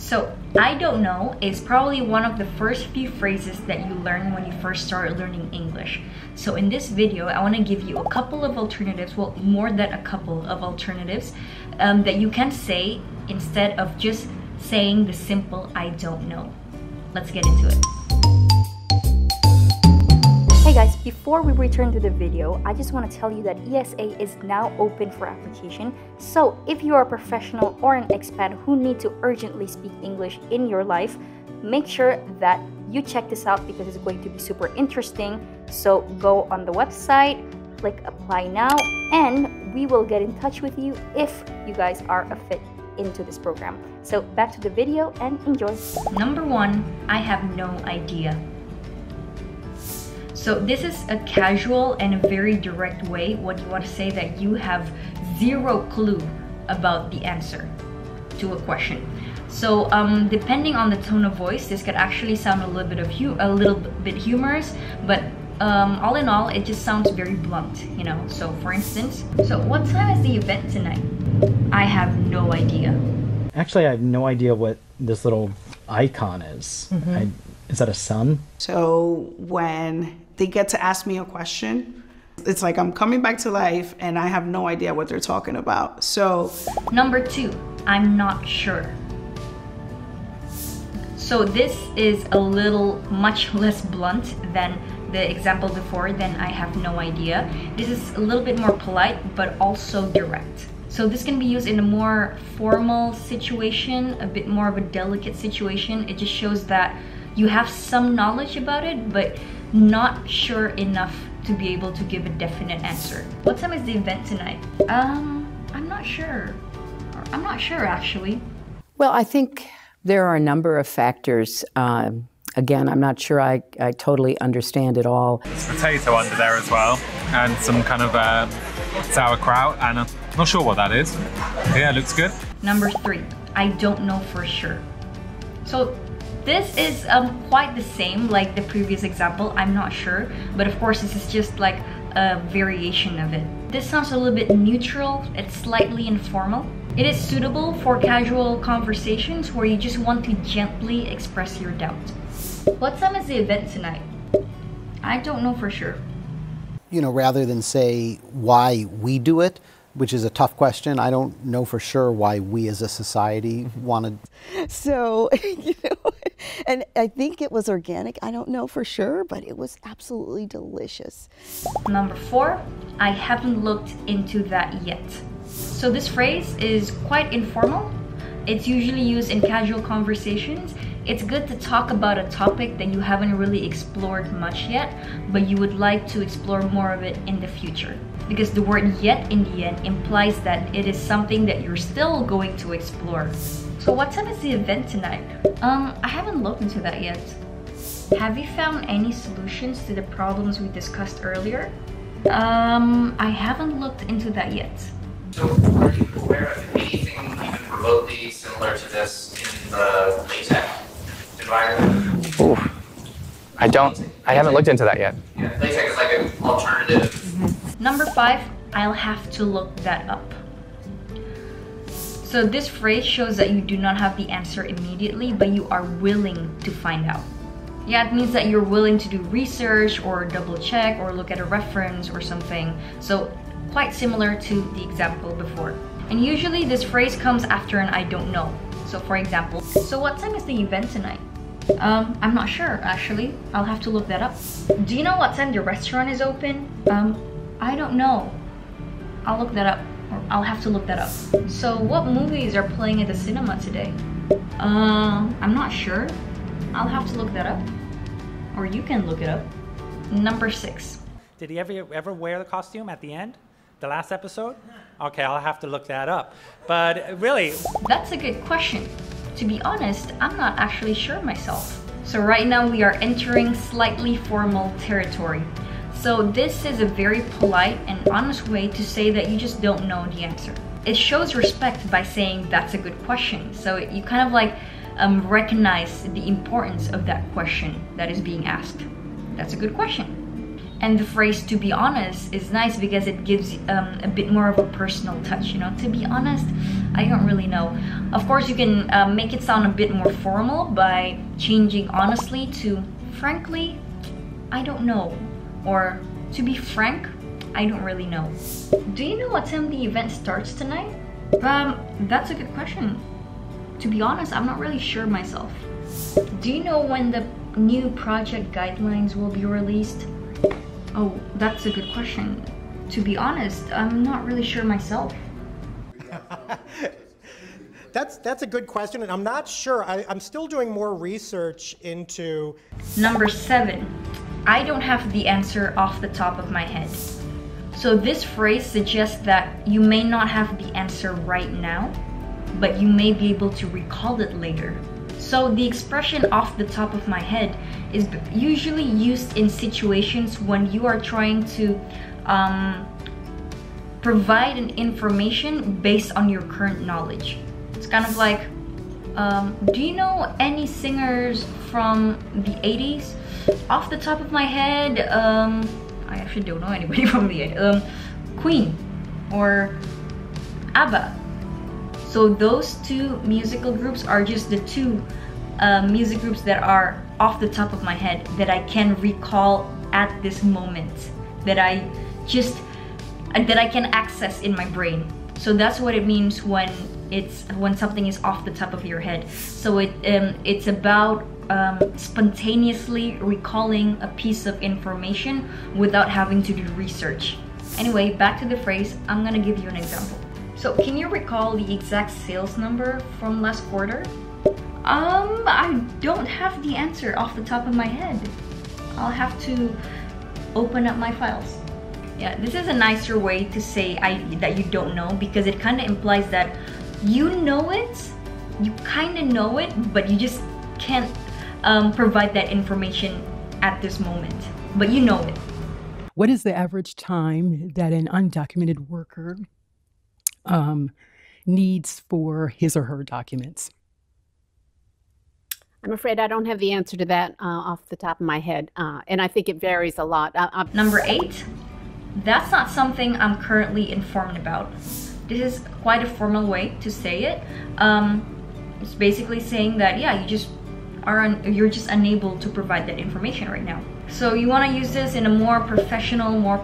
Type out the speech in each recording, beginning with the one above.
So, I don't know is probably one of the first few phrases that you learn when you first start learning English. So in this video, I want to give you a couple of alternatives, well, more than a couple of alternatives that you can say instead of just saying the simple I don't know. Let's get into it. Hey guys, before we return to the video, I just want to tell you that ESA is now open for application. So if you are a professional or an expat who need to urgently speak English in your life, make sure that you check this out because it's going to be super interesting. So go on the website, click apply now, and we will get in touch with you if you guys are a fit into this program. So back to the video and enjoy. Number 1, I have no idea. So this is a casual and a very direct way what you want to say that you have zero clue about the answer to a question. So depending on the tone of voice, this could actually sound a little bit humorous, but all in all, it just sounds very blunt, you know. So for instance, so what time is the event tonight? I have no idea. Actually, I have no idea what this little icon is. Is that a sun? So when they get to ask me a question, it's like I'm coming back to life and I have no idea what they're talking about. So number 2, I'm not sure. So this is a little much less blunt than the example before, then I have no idea. This is a little bit more polite, but also direct. So this can be used in a more formal situation, a bit more of a delicate situation. It just shows that you have some knowledge about it, but not sure enough to be able to give a definite answer. What time is the event tonight? I'm not sure. I'm not sure actually. Well, I think there are a number of factors. Again, I'm not sure I totally understand it all. There's potato under there as well, and some kind of sauerkraut, and I'm not sure what that is. Yeah, it looks good. Number 3, I don't know for sure. So this is quite the same like the previous example, I'm not sure, but of course this is just like a variation of it. This sounds a little bit neutral, it's slightly informal. It is suitable for casual conversations where you just want to gently express your doubt. What time is the event tonight? I don't know for sure. You know, rather than say why we do it, which is a tough question, I don't know for sure why we as a society wanted. So, you know, and I think it was organic. I don't know for sure, but it was absolutely delicious. Number 4, I haven't looked into that yet. So this phrase is quite informal. It's usually used in casual conversations. It's good to talk about a topic that you haven't really explored much yet, but you would like to explore more of it in the future. Because the word yet in the end implies that it is something that you're still going to explore. So what time is the event tonight? I haven't looked into that yet. Have you found any solutions to the problems we discussed earlier? I haven't looked into that yet. So are you aware of anything even remotely similar to this in the latex environment? Ooh, I haven't looked into that yet. Yeah, latex is like an alternative. Number 5, I'll have to look that up. So this phrase shows that you do not have the answer immediately, but you are willing to find out. Yeah, it means that you're willing to do research or double check or look at a reference or something. So quite similar to the example before. And usually this phrase comes after an I don't know. So for example, so what time is the event tonight? I'm not sure actually. I'll have to look that up. Do you know what time the restaurant is open? I don't know. I'll look that up, or I'll have to look that up. So what movies are playing at the cinema today? I'm not sure. I'll have to look that up, or you can look it up. Number 6. Did he ever wear the costume at the end? The last episode? Okay, I'll have to look that up. But really... That's a good question. To be honest, I'm not actually sure myself. So right now we are entering slightly formal territory. So this is a very polite and honest way to say that you just don't know the answer. It shows respect by saying that's a good question. So you kind of like recognize the importance of that question that is being asked. That's a good question. And the phrase "to be honest" is nice because it gives a bit more of a personal touch, you know. To be honest, I don't really know. Of course, you can make it sound a bit more formal by changing honestly to frankly, I don't know. Or to be frank, I don't really know. Do you know what time the event starts tonight? That's a good question. To be honest, I'm not really sure myself. Do you know when the new project guidelines will be released? Oh, that's a good question. To be honest, I'm not really sure myself. That's a good question, and I'm not sure. I'm still doing more research into... Number 7. I don't have the answer off the top of my head. So this phrase suggests that you may not have the answer right now, but you may be able to recall it later. So the expression "off the top of my head" is usually used in situations when you are trying to provide an information based on your current knowledge. It's kind of like, do you know any singers from the 80s? Off the top of my head, I actually don't know anybody from the 80s. Queen or ABBA. So those two musical groups are just the two music groups that are off the top of my head that I can recall at this moment, that I can access in my brain. So that's what it means when something is off the top of your head. So it's about spontaneously recalling a piece of information without having to do research. Anyway, back to the phrase. I'm gonna give you an example. So can you recall the exact sales number from last quarter? I don't have the answer off the top of my head. I'll have to open up my files. Yeah, this is a nicer way to say that you don't know, because it kind of implies that you know it, you kind of know it, but you just can't provide that information at this moment, but you know it. What is the average time that an undocumented worker needs for his or her documents? I'm afraid I don't have the answer to that off the top of my head, and I think it varies a lot. Number 8, that's not something I'm currently informed about. This is quite a formal way to say it. It's basically saying that, yeah, you're just unable to provide that information right now. So you want to use this in a more professional, more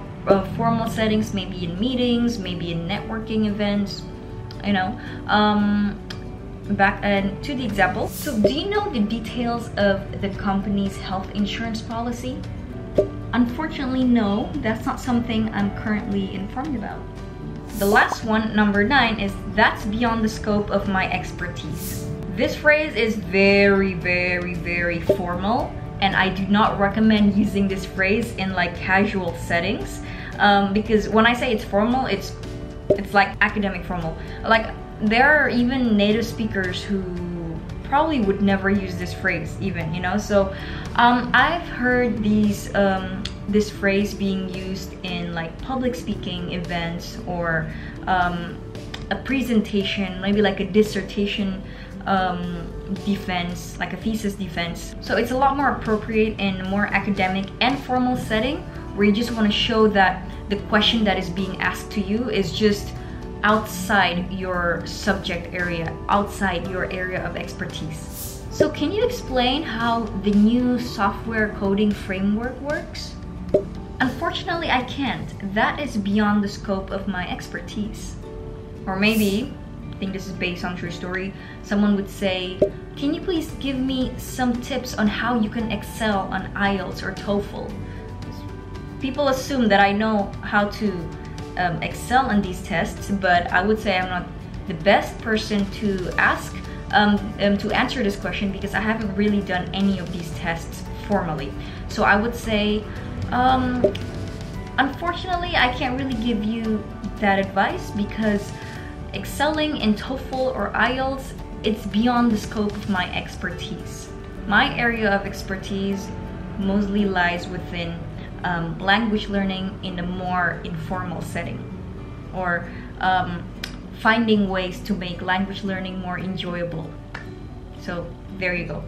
formal settings, maybe in meetings, maybe in networking events, you know. Back to the example. So do you know the details of the company's health insurance policy? Unfortunately, no, that's not something I'm currently informed about. The last one, number 9, is that's beyond the scope of my expertise. This phrase is very, very, very formal, and I do not recommend using this phrase in like casual settings, because when I say it's formal, it's like academic formal. Like, there are even native speakers who probably would never use this phrase even, you know. So I've heard this phrase being used in like public speaking events, or a presentation, maybe like a dissertation defense, like a thesis defense. So it's a lot more appropriate in a more academic and formal setting, where you just want to show that the question that is being asked to you is just outside your subject area, outside your area of expertise. So can you explain how the new software coding framework works? Unfortunately, I can't. That is beyond the scope of my expertise. Or maybe, I think this is based on true story, someone would say, can you please give me some tips on how you can excel on IELTS or TOEFL? People assume that I know how to excel on these tests, but I would say I'm not the best person to ask to answer this question, because I haven't really done any of these tests formally. So I would say, unfortunately, I can't really give you that advice, because excelling in TOEFL or IELTS, it's beyond the scope of my expertise. My area of expertise mostly lies within language learning in a more informal setting, or finding ways to make language learning more enjoyable. So there you go.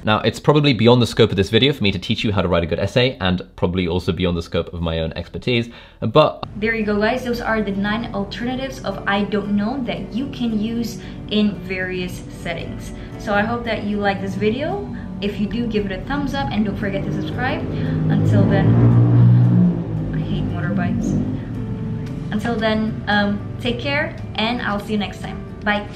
Now, it's probably beyond the scope of this video for me to teach you how to write a good essay, and probably also beyond the scope of my own expertise, but... There you go, guys. Those are the 9 alternatives of I don't know that you can use in various settings. So I hope that you like this video. If you do, give it a thumbs up and don't forget to subscribe. Until then, I hate motorbikes. Until then, take care and I'll see you next time. Bye.